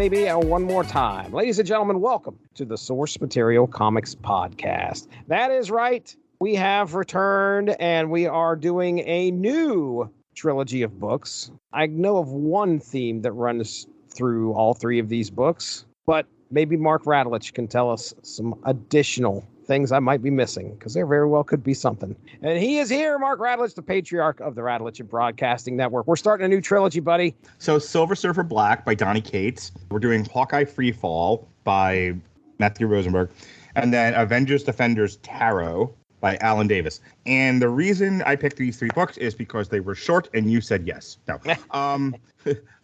baby, one more time. Ladies and gentlemen, welcome to the Source Material Comics Podcast. That is right. We have returned, and we are doing a new trilogy of books. I know of one theme that runs through all three of these books, but maybe Mark Radulich can tell us some additional things I might be missing, because there very well could be something. And he is here, Mark Radulich, the patriarch of the Radulich and Broadcasting Network. We're starting a new trilogy, buddy. So Silver Surfer Black by Donny Cates. We're doing Hawkeye Freefall by Matthew Rosenberg. And then Avengers Defenders Tarot by Alan Davis. And the reason I picked these three books is because they were short and you said yes. No.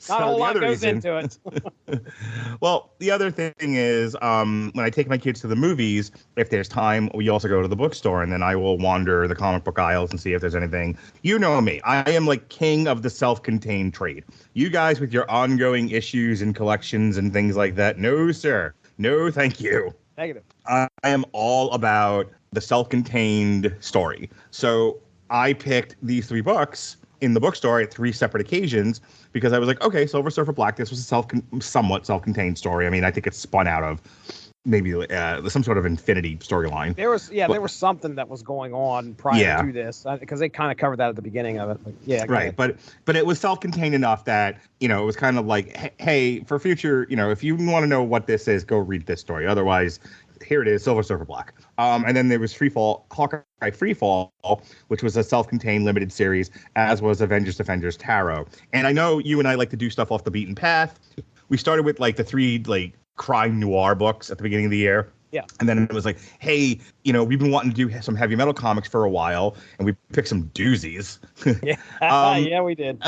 Not a whole lot goes into it. Well, the other thing is when I take my kids to the movies, if there's time, we also go to the bookstore, and then I will wander the comic book aisles and see if there's anything. You know me. I am like king of the self-contained trade. You guys with your ongoing issues and collections and things like that. No, sir. No, thank you. Negative. I am all about the self-contained story. So I picked these three books in the bookstore at three separate occasions because I was like, okay, Silver Surfer Black, this was a somewhat self-contained story. I mean, I think it's spun out of maybe some sort of Infinity storyline. There was something that was going on prior to this, because they kind of covered that at the beginning of it. Like, right. But it was self-contained enough that, it was kind of like, hey, for future, if you want to know what this is, go read this story. Otherwise, here it is, Silver Surfer Black. And then there was Hawkeye Freefall, which was a self-contained limited series, as was Avengers Defenders Tarot. And I know you and I like to do stuff off the beaten path. We started with the three crime noir books at the beginning of the year. Yeah. And then it was like, hey, we've been wanting to do some heavy metal comics for a while, and we picked some doozies. Yeah, we did.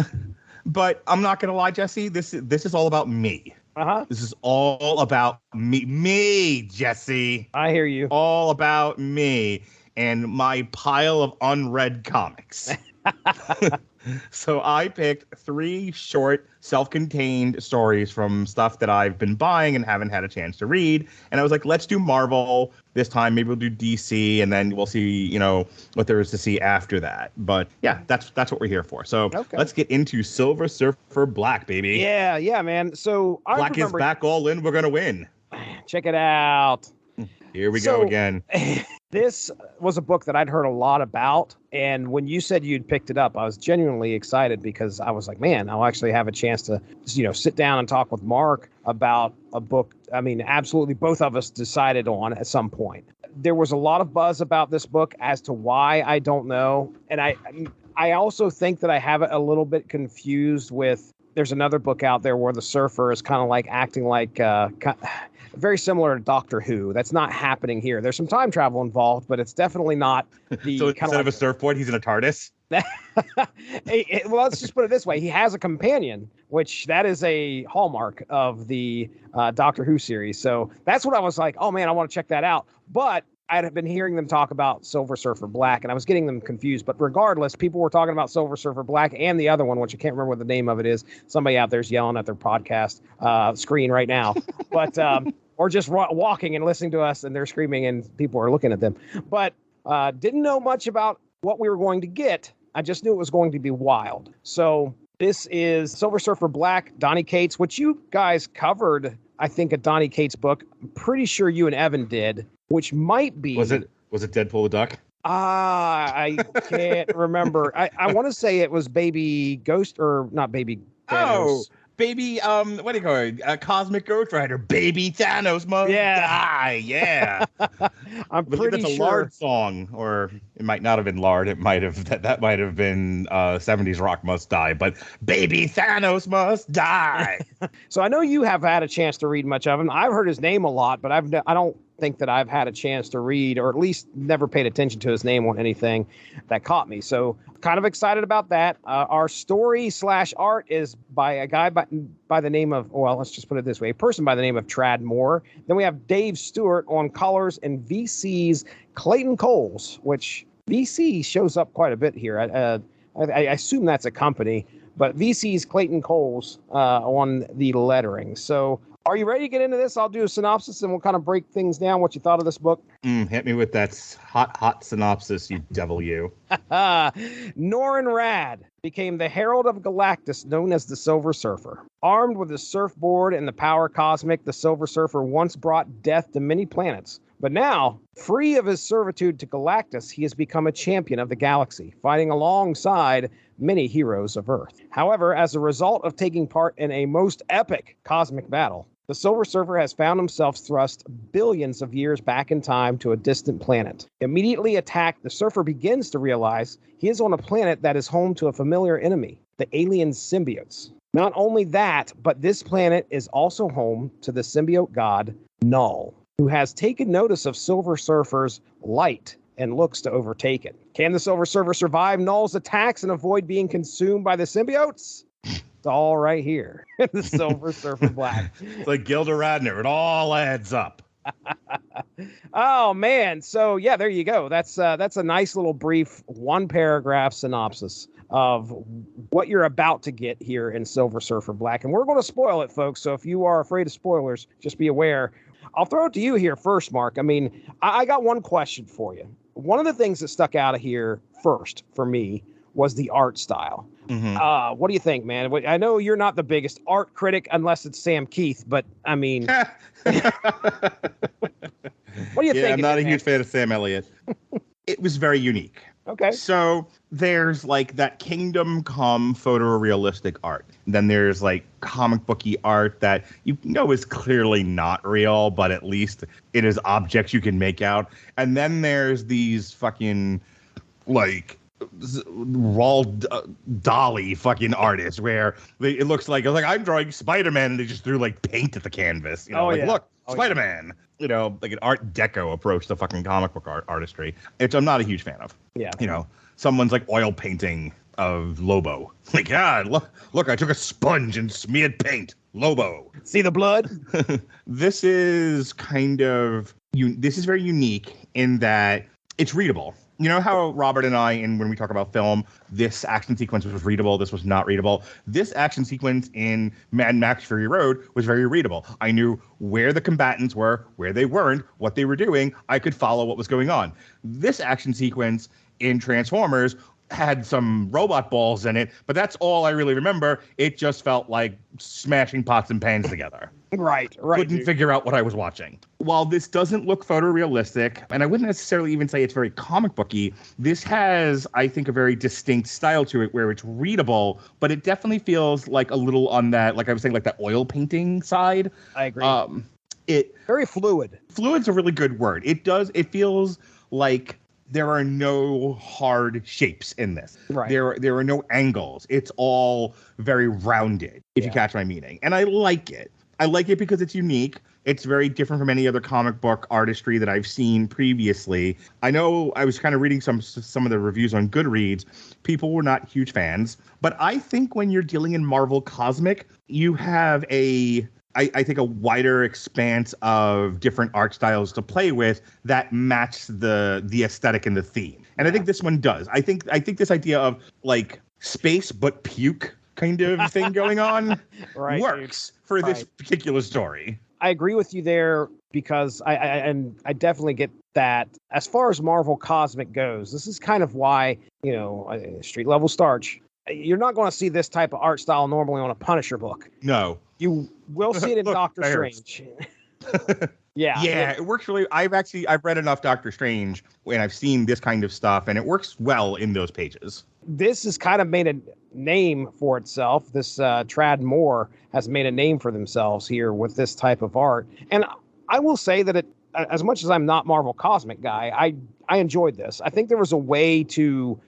But I'm not going to lie, Jesse, this is all about me. Uh-huh. This is all about me, Jesse. I hear you. All about me and my pile of unread comics. So I picked three short, self-contained stories from stuff that I've been buying and haven't had a chance to read. And I was like, let's do Marvel this time. Maybe we'll do DC, and then we'll see, what there is to see after that. But yeah, that's what we're here for. So Let's get into Silver Surfer Black, baby. Yeah, man. So Black is back, all in. We're gonna win. Check it out. Here we go again. This was a book that I'd heard a lot about, and when you said you'd picked it up, I was genuinely excited because I was like, man, I'll actually have a chance to, sit down and talk with Mark about a book. I mean, absolutely both of us decided on at some point. There was a lot of buzz about this book. As to why, I don't know. And I also think that I have it a little bit confused with, there's another book out there where the surfer is kind of like acting like very similar to Doctor Who. That's not happening here. There's some time travel involved, but it's definitely not the so instead of a surfboard, he's in a TARDIS? Well, let's just put it this way. He has a companion, which that is a hallmark of the Doctor Who series. So that's what I was like, oh, man, I want to check that out. But I had been hearing them talk about Silver Surfer Black, and I was getting them confused. But regardless, people were talking about Silver Surfer Black and the other one, which I can't remember what the name of it is. Somebody out there's yelling at their podcast screen right now. But or just walking and listening to us, and they're screaming, and people are looking at them. But didn't know much about what we were going to get. I just knew it was going to be wild. So this is Silver Surfer Black, Donny Cates, which you guys covered, I think, a Donny Cates book. I'm pretty sure you and Evan did. Which might be... Was it Deadpool the Duck? I can't remember. I want to say it was Baby Ghost, or not Baby Thanos. Oh, Baby, what do you call it? Cosmic Ghost Rider. Baby Thanos must die. Yeah. I'm pretty that's a sure. Lard song, or it might not have been Lard. It might have that might have been 70s Rock Must Die, but Baby Thanos must die. So I know you have had a chance to read much of him. I've heard his name a lot, but I don't think that I've had a chance to read, or at least never paid attention to his name on anything that caught me. So kind of excited about that. Our story / art is by a guy by the name of, well, let's just put it this way, a person by the name of Trad Moore. Then we have Dave Stewart on colors, and VC's Clayton Coles, which VC shows up quite a bit here. I assume that's a company, but VC's Clayton Coles on the lettering. So Are you ready to get into this? I'll do a synopsis and we'll kind of break things down. What you thought of this book? Hit me with that hot synopsis, you devil, you. Norrin Radd became the Herald of Galactus, known as the Silver Surfer. Armed with his surfboard and the power cosmic, the Silver Surfer once brought death to many planets. But now, free of his servitude to Galactus, he has become a champion of the galaxy, fighting alongside many heroes of Earth. However, as a result of taking part in a most epic cosmic battle, the Silver Surfer has found himself thrust billions of years back in time to a distant planet. Immediately attacked, the Surfer begins to realize he is on a planet that is home to a familiar enemy, the alien symbiotes. Not only that, but this planet is also home to the symbiote god Knull, who has taken notice of Silver Surfer's light and looks to overtake it. Can the Silver Surfer survive Knull's attacks and avoid being consumed by the symbiotes? It's all right here. The Silver Surfer Black. It's like Gilda Radner. It all adds up. Oh, man. So, yeah, there you go. That's a nice little brief one-paragraph synopsis of what you're about to get here in Silver Surfer Black. And we're going to spoil it, folks. So if you are afraid of spoilers, just be aware. I'll throw it to you here first, Mark. I mean, I got one question for you. One of the things that stuck out of here first for me was the art style. Mm-hmm. What do you think, man? I know you're not the biggest art critic unless it's Sam Keith, but I mean, what do you think? I'm not a huge fan of Sam Elliott. It was very unique. Okay. So there's like that Kingdom Come photorealistic art. Then there's like comic booky art that you know is clearly not real, but at least it is objects you can make out. And then there's these fucking like Roald Dolly fucking artists where it looks like I'm drawing Spider-Man and they just threw like paint at the canvas. You know, look, Spider-Man. You know, like an Art Deco approach to fucking comic book artistry, which I'm not a huge fan of. Yeah. You know, someone's like oil painting of Lobo. Like, yeah, look, I took a sponge and smeared paint. Lobo. See the blood? This is kind of, this is very unique in that it's readable. You know how Robert and I, and when we talk about film, this action sequence was readable, this was not readable. This action sequence in Mad Max Fury Road was very readable. I knew where the combatants were, where they weren't, what they were doing. I could follow what was going on. This action sequence in Transformers had some robot balls in it, but that's all I really remember. It just felt like smashing pots and pans together. Right. Couldn't figure out what I was watching. While this doesn't look photorealistic, and I wouldn't necessarily even say it's very comic booky, this has, I think, a very distinct style to it where it's readable, but it definitely feels like a little on that, like I was saying, like that oil painting side. I agree. It very fluid. Fluid's a really good word. It feels like there are no hard shapes in this. Right. There are no angles. It's all very rounded, if you catch my meaning. And I like it. I like it because it's unique. It's very different from any other comic book artistry that I've seen previously. I know I was kind of reading some of the reviews on Goodreads. People were not huge fans. But I think when you're dealing in Marvel Cosmic, you have I think a wider expanse of different art styles to play with that match the aesthetic and the theme. And I think this one does. I think this idea of like space but puke kind of thing going on works for this particular story. I agree with you there because I definitely get that. As far as Marvel Cosmic goes, this is kind of why, you know, street level starch. You're not going to see this type of art style normally on a Punisher book. No. You will see it in Doctor Strange. Yeah, it works really. I've read enough Doctor Strange and I've seen this kind of stuff, and it works well in those pages. This has kind of made a name for itself. This Trad Moore has made a name for themselves here with this type of art, and I will say that as much as I'm not Marvel Cosmic guy, I enjoyed this. I think there's a way to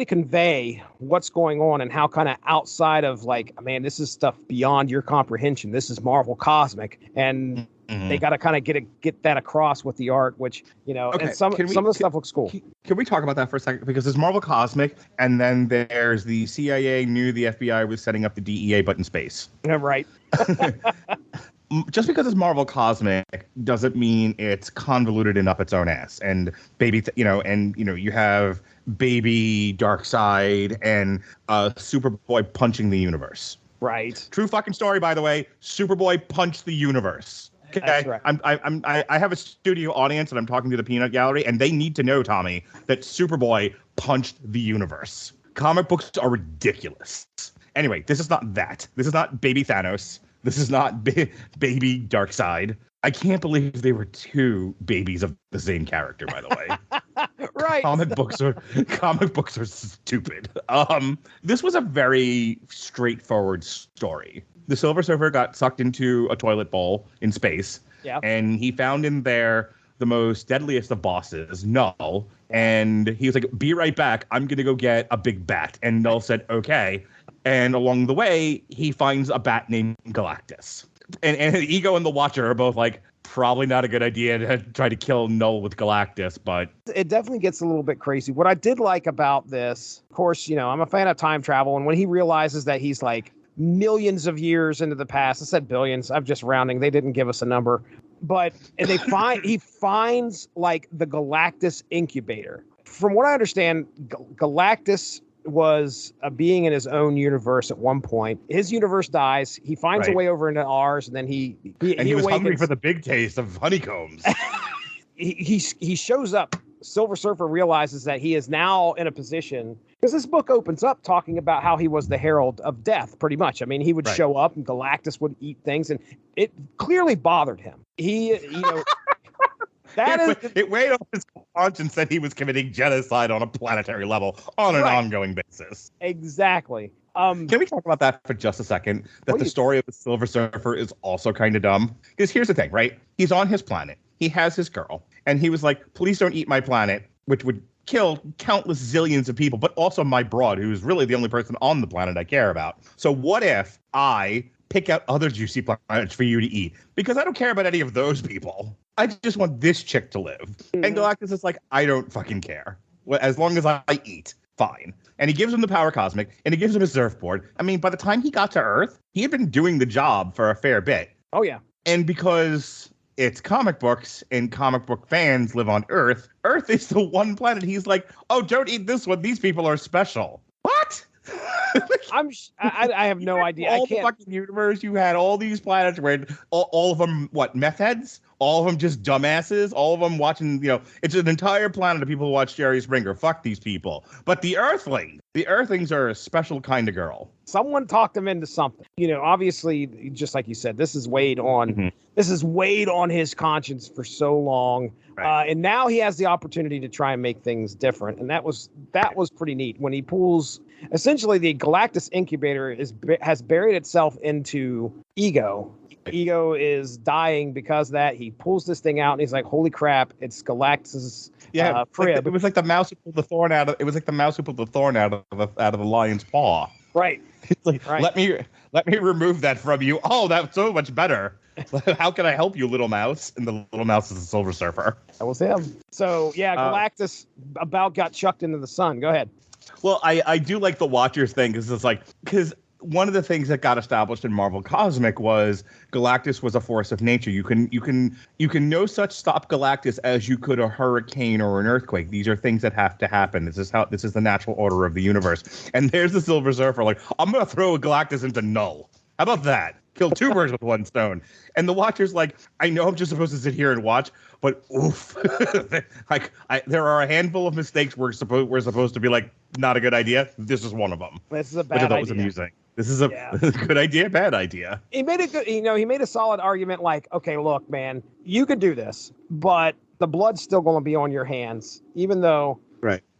convey what's going on and how kind of outside of like, man, this is stuff beyond your comprehension. This is Marvel Cosmic, and they got to kind of get that across with the art, which, you know, and some of the stuff looks cool. Can we talk about that for a second? Because there's Marvel Cosmic, and then there's the CIA knew the FBI was setting up the DEA, but in space. Yeah, right. Just because it's Marvel Cosmic doesn't mean it's convoluted and up its own ass. And you have Baby Darkseid and Superboy punching the universe. Right. True fucking story, by the way. Superboy punched the universe. Okay, That's right. I have a studio audience, and I'm talking to the Peanut Gallery, and they need to know, Tommy, that Superboy punched the universe. Comic books are ridiculous. Anyway, this is not that. This is not Baby Thanos. This is not Baby Darkseid. I can't believe they were two babies of the same character, by the way. Right. Comic books are stupid. This was a very straightforward story. The Silver Surfer got sucked into a toilet bowl in space. Yeah. And he found in there the most deadliest of bosses, Knull. And he was like, be right back. I'm going to go get a big bat. And Knull said, okay. And along the way, he finds a bat named Galactus. And Ego and the Watcher are both like, probably not a good idea to try to kill Knull with Galactus, but... It definitely gets a little bit crazy. What I did like about this, of course, you know, I'm a fan of time travel. And when he realizes that he's like millions of years into the past, I said billions, I'm just rounding. They didn't give us a number. But and he finds like the Galactus incubator. From what I understand, Galactus was a being in his own universe at one point. His universe dies. He finds a way over into ours, and then he was hungry for the big taste of honeycombs. he shows up. Silver Surfer realizes that he is now in a position, because this book opens up talking about how he was the herald of death, pretty much. I mean, he would show up and Galactus would eat things, and it clearly bothered him. It weighed on his conscience that he was committing genocide on a planetary level on an ongoing basis. Exactly. Can we talk about that for just a second? That the story of the Silver Surfer is also kind of dumb. Because here's the thing, right? He's on his planet. He has his girl. And he was like, please don't eat my planet, which would kill countless zillions of people, but also my broad, who's really the only person on the planet I care about. So what if I pick out other juicy planets for you to eat? Because I don't care about any of those people. I just want this chick to live. Mm-hmm. And Galactus is like, I don't fucking care. As long as I eat, fine. And he gives him the power cosmic, and he gives him his surfboard. I mean, by the time he got to Earth, he had been doing the job for a fair bit. Oh, yeah. And because it's comic books and comic book fans live on Earth, Earth is the one planet he's like, oh, don't eat this one. These people are special. What? I have no idea. All the fucking universe, you had all these planets where all of them, meth heads? All of them just dumbasses? All of them watching, it's an entire planet of people who watch Jerry Springer. Fuck these people. But the Earthlings are a special kind of girl. Someone talked him into something. Obviously, just like you said, this is weighed on his conscience for so long. Right. And now he has the opportunity to try and make things different. And that was pretty neat. When he pulls, essentially the Galactus incubator has buried itself into Ego. Ego is dying because of that. He pulls this thing out and he's like, holy crap, it's Galactus's crib. It was like the mouse who pulled the thorn out of the lion's paw. Right. It's like, let me remove that from you. Oh, that's so much better. How can I help you, little mouse? And the little mouse is the Silver Surfer. That was him. So Galactus about got chucked into the sun. Go ahead. Well, I do like the Watchers thing because one of the things that got established in Marvel Cosmic was Galactus was a force of nature. You can no such stop Galactus as you could a hurricane or an earthquake. These are things that have to happen. This is the natural order of the universe. And there's the Silver Surfer like, I'm gonna throw Galactus into Knull. How about that? Kill two birds with one stone. And the Watcher's like, I know I'm just supposed to sit here and watch, but oof. There are a handful of mistakes we're supposed to be like, not a good idea. This is one of them. This is a bad idea. Which I thought was amusing. This is a good idea, bad idea. He made a good, he made a solid argument like, okay, look, man, you could do this, but the blood's still going to be on your hands, even though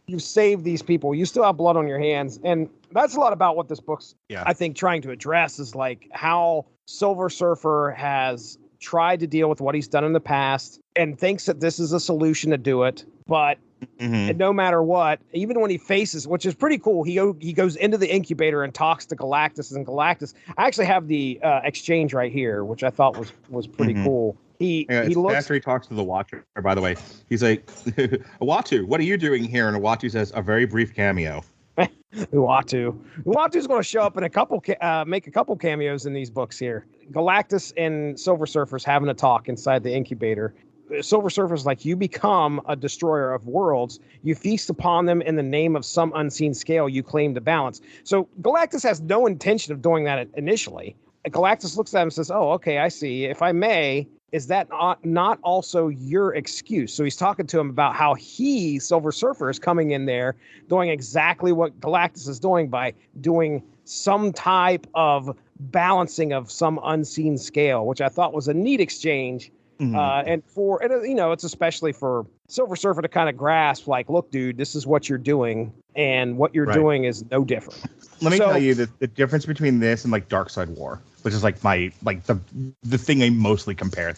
you saved these people. You still have blood on your hands. And that's a lot about what this book's, I think, trying to address is like how Silver Surfer has tried to deal with what he's done in the past and thinks that this is a solution to do it. But and no matter what, even when he faces, which is pretty cool, he goes into the incubator and talks to Galactus. And Galactus, I actually have the exchange right here, which I thought was pretty cool. He looks after he talks to the Watcher, by the way. He's like, Uatu, what are you doing here? And Uatu says, a very brief cameo. Uatu's going to show up in make a couple cameos in these books here. Galactus and Silver Surfer's having a talk inside the incubator. Silver Surfer's like, you become a destroyer of worlds. You feast upon them in the name of some unseen scale you claim to balance. So Galactus has no intention of doing that initially. Galactus looks at him and says, oh, okay, I see. If I may, is that not also your excuse? So he's talking to him about how he, Silver Surfer, is coming in there doing exactly what Galactus is doing by doing some type of balancing of some unseen scale, which I thought was a neat exchange. And it's especially for Silver Surfer to kind of grasp, like, look, dude, this is what you're doing, and what you're doing is no different. Let me tell you the difference between this and like Darkseid War, which is like the thing I mostly compare,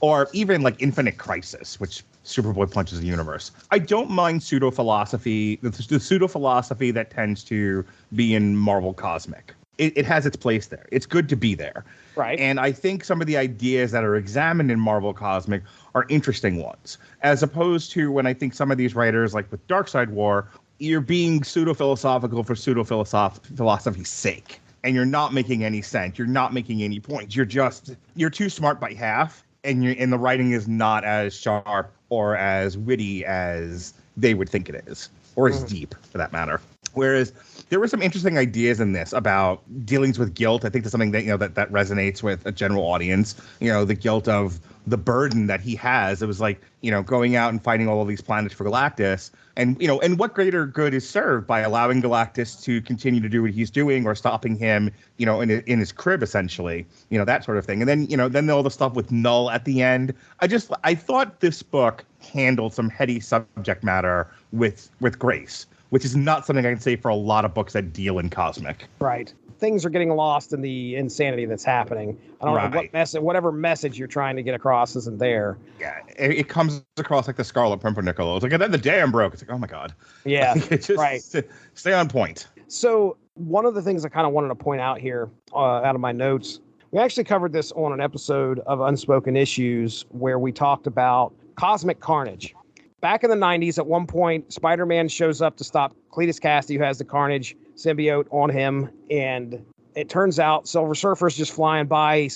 or even like Infinite Crisis, which Superboy punches the universe. I don't mind pseudo philosophy, the pseudo philosophy that tends to be in Marvel Cosmic. It has its place there. It's good to be there. Right. And I think some of the ideas that are examined in Marvel Cosmic are interesting ones, as opposed to when I think some of these writers, like with Darkseid War, you're being pseudo-philosophical for pseudo-philosophy's sake. And you're not making any sense. You're not making any points. You're too smart by half, and the writing is not as sharp or as witty as they would think it is, or as deep, for that matter. Whereas there were some interesting ideas in this about dealings with guilt. I think that's something that that resonates with a general audience. The guilt of the burden that he has. It was like, going out and fighting all of these planets for Galactus. And, and what greater good is served by allowing Galactus to continue to do what he's doing, or stopping him, in his crib, essentially, that sort of thing. And then all the stuff with Knull at the end. I thought this book handled some heady subject matter with grace, which is not something I can say for a lot of books that deal in Cosmic. Right. Things are getting lost in the insanity that's happening. I don't know whatever message you're trying to get across isn't there. Yeah, it comes across like the Scarlet Pimpernel. It's like, and then the dam broke. It's like, oh my God. Yeah, right. Stay on point. So one of the things I kind of wanted to point out here out of my notes, we actually covered this on an episode of Unspoken Issues where we talked about Cosmic Carnage. Back in the 90s, at one point, Spider-Man shows up to stop Cletus Kasady, who has the Carnage symbiote on him. And it turns out Silver Surfer's just flying by,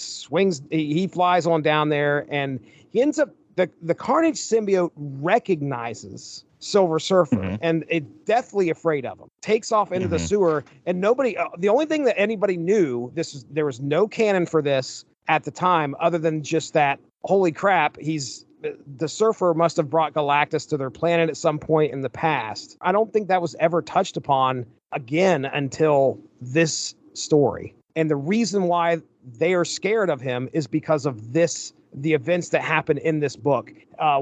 he flies on down there, and he ends up, the Carnage symbiote recognizes Silver Surfer and is deathly afraid of him. Takes off into the sewer, and nobody, the only thing that anybody knew, there was no canon for this at the time, other than just that, holy crap, the Surfer must have brought Galactus to their planet at some point in the past. I don't think that was ever touched upon again until this story. And the reason why they are scared of him is because of the events that happen in this book,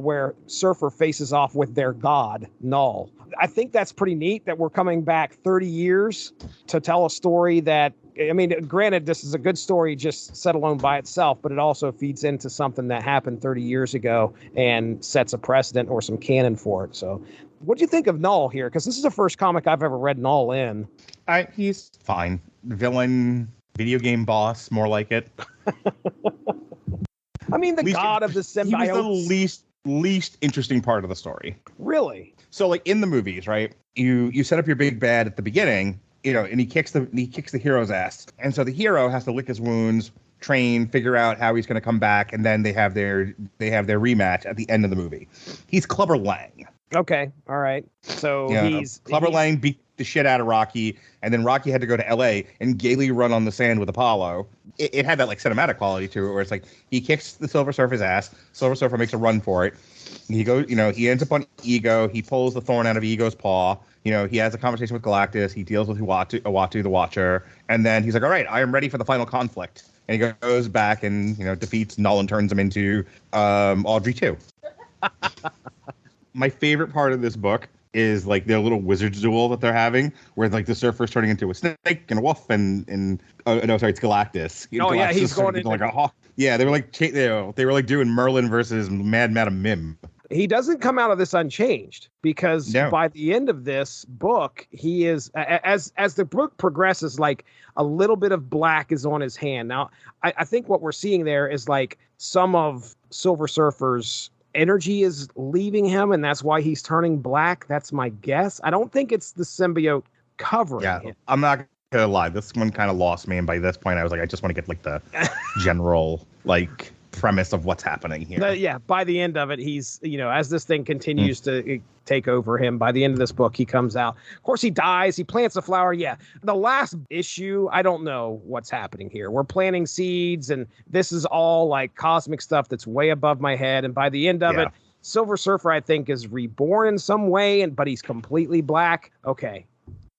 where Surfer faces off with their god, Knull. I think that's pretty neat that we're coming back 30 years to tell a story that, I mean, granted, this is a good story just set alone by itself, but it also feeds into something that happened 30 years ago and sets a precedent or some canon for it. So what do you think of Knull here? Because this is the first comic I've ever read Knull in. He's fine. Villain, video game boss, more like it. I mean, the god of the symbiotes. He was the least interesting part of the story. Really? So, like, in the movies, right, you set up your big bad at the beginning, and he kicks the hero's ass. And so the hero has to lick his wounds, train, figure out how he's going to come back, and then they have their rematch at the end of the movie. He's Clubber Lang. Okay, all right. So Clubber Lang beat the shit out of Rocky, and then Rocky had to go to L.A. and gaily run on the sand with Apollo. It had that like cinematic quality to it, where it's like he kicks the Silver Surfer's ass. Silver Surfer makes a run for it. He goes, he ends up on Ego. He pulls the thorn out of Ego's paw. He has a conversation with Galactus. He deals with Uatu the Watcher, and then he's like, "All right, I am ready for the final conflict." And he goes back and defeats Knull and turns him into Audrey 2. My favorite part of this book is like their little wizard's duel that they're having, where like the Surfer's turning into a snake and a wolf, and it's Galactus. Galactus he's going into like a hawk. Yeah, they were like doing Merlin versus Mad Madam Mim. He doesn't come out of this unchanged, because by the end of this book, he is, as the book progresses, like a little bit of black is on his hand. Now, I think what we're seeing there is like some of Silver Surfer's energy is leaving him, and that's why he's turning black. That's my guess. I don't think it's the symbiote covering him. I'm not gonna lie. This one kind of lost me, and by this point, I was like, I just want to get like the general like premise of what's happening here. Yeah, by the end of it, he's, as this thing continues to take over him, by the end of this book, he comes out. Of course, he dies. He plants a flower. Yeah. The last issue, I don't know what's happening here. We're planting seeds, and this is all like cosmic stuff that's way above my head. And by the end of it, Silver Surfer, I think, is reborn in some way, but he's completely black. Okay.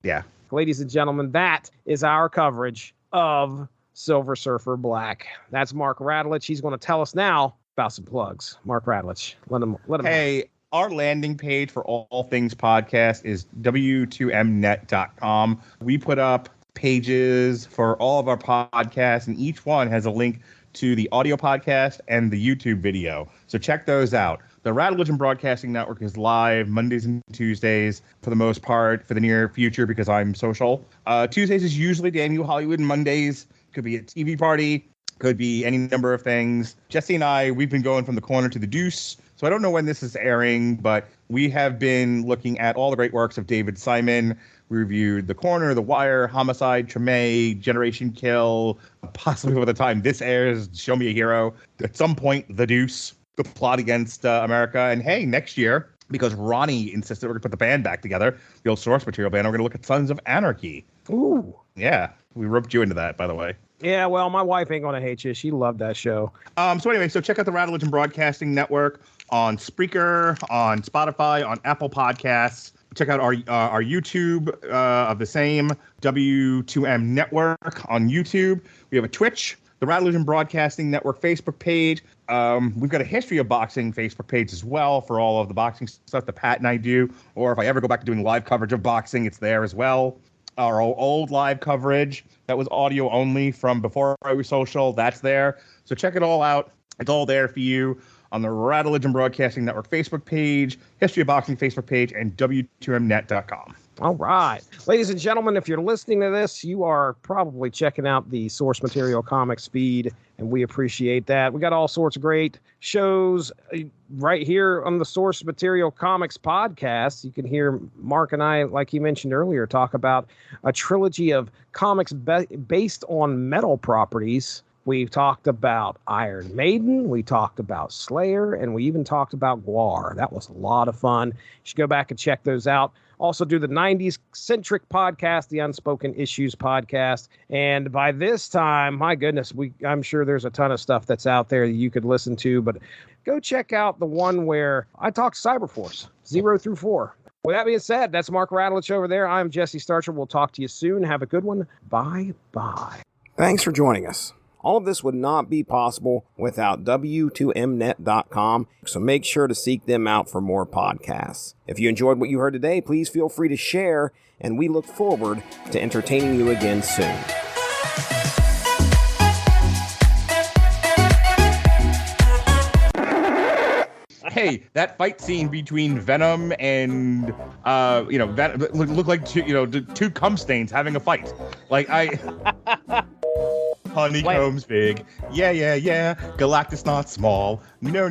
Yeah. Ladies and gentlemen, that is our coverage of Silver Surfer Black. That's Mark Radulich. He's going to tell us now about some plugs. Mark Radulich, let him. Hey, our landing page for all things podcast is w2mnet.com. We put up pages for all of our podcasts, and each one has a link to the audio podcast and the YouTube video. So check those out. The Radulich Broadcasting Network is live Mondays and Tuesdays for the most part for the near future because I'm social. Tuesdays is usually Daniel Hollywood, and Mondays could be a TV party, could be any number of things. Jesse and I, we've been going from the corner to the deuce. So I don't know when this is airing, but we have been looking at all the great works of David Simon. We reviewed The Corner, The Wire, Homicide, Treme, Generation Kill, possibly by the time this airs, Show Me a Hero. At some point, The Deuce, The Plot Against America. And hey, next year, because Ronnie insisted we're going to put the band back together, the old source material band, we're going to look at Sons of Anarchy. Ooh. Yeah, we roped you into that, by the way. Yeah, well, my wife ain't going to hate you. She loved that show. So anyway, so check out the Radulich Broadcasting Network on Spreaker, on Spotify, on Apple Podcasts. Check out our YouTube of the same, W2M Network on YouTube. We have a Twitch, the Radulich Broadcasting Network Facebook page. We've got a History of Boxing Facebook page as well for all of the boxing stuff that Pat and I do. Or if I ever go back to doing live coverage of boxing, it's there as well. Our old live coverage that was audio only from before I was social, that's there. So check it all out. It's all there for you on the Radulich Broadcasting Network Facebook page, History of Boxing Facebook page, and W2Mnet.com. All right. Ladies and gentlemen, if you're listening to this, you are probably checking out the Source Material Comics feed, and we appreciate that. We got all sorts of great shows right here on the Source Material Comics podcast. You can hear Mark and I, like he mentioned earlier, talk about a trilogy of comics based on metal properties. We've talked about Iron Maiden, we talked about Slayer, and we even talked about Gwar. That was a lot of fun. You should go back and check those out. Also do the 90s-centric podcast, the Unspoken Issues podcast. And by this time, my goodness, I'm sure there's a ton of stuff that's out there that you could listen to, but go check out the one where I talked Cyberforce, 0 through 4. With that being said, that's Mark Radulich over there. I'm Jesse Starcher. We'll talk to you soon. Have a good one. Bye-bye. Thanks for joining us. All of this would not be possible without W2Mnet.com, so make sure to seek them out for more podcasts. If you enjoyed what you heard today, please feel free to share, and we look forward to entertaining you again soon. Hey, that fight scene between Venom and Venom looked like two cum stains having a fight. Like Honeycomb's big. Yeah. Galactus not small. No.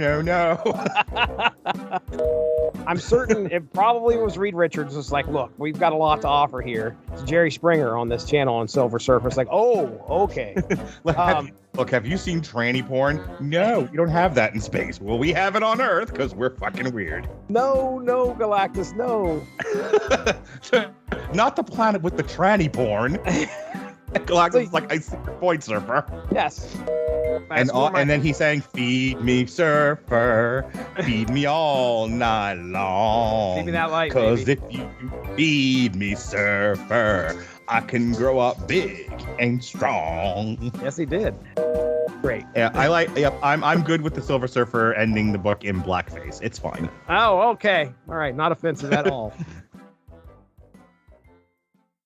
I'm certain it probably was Reed Richards. It's like, look, we've got a lot to offer here. It's Jerry Springer on this channel on Silver Surfer. It's like, oh, okay. Look, have you seen tranny porn? No, you don't have that in space. Well, we have it on Earth because we're fucking weird. No, Galactus, no. Not the planet with the tranny porn. Galactus is like, I see your point, Surfer. Yes. And then he's saying, feed me, Surfer. Feed me all night long. Feed me that light, because if you feed me, Surfer, I can grow up big and strong. Yes, he did. Great. Yeah, I'm good with the Silver Surfer ending the book in blackface. It's fine. Oh, okay. All right. Not offensive at all.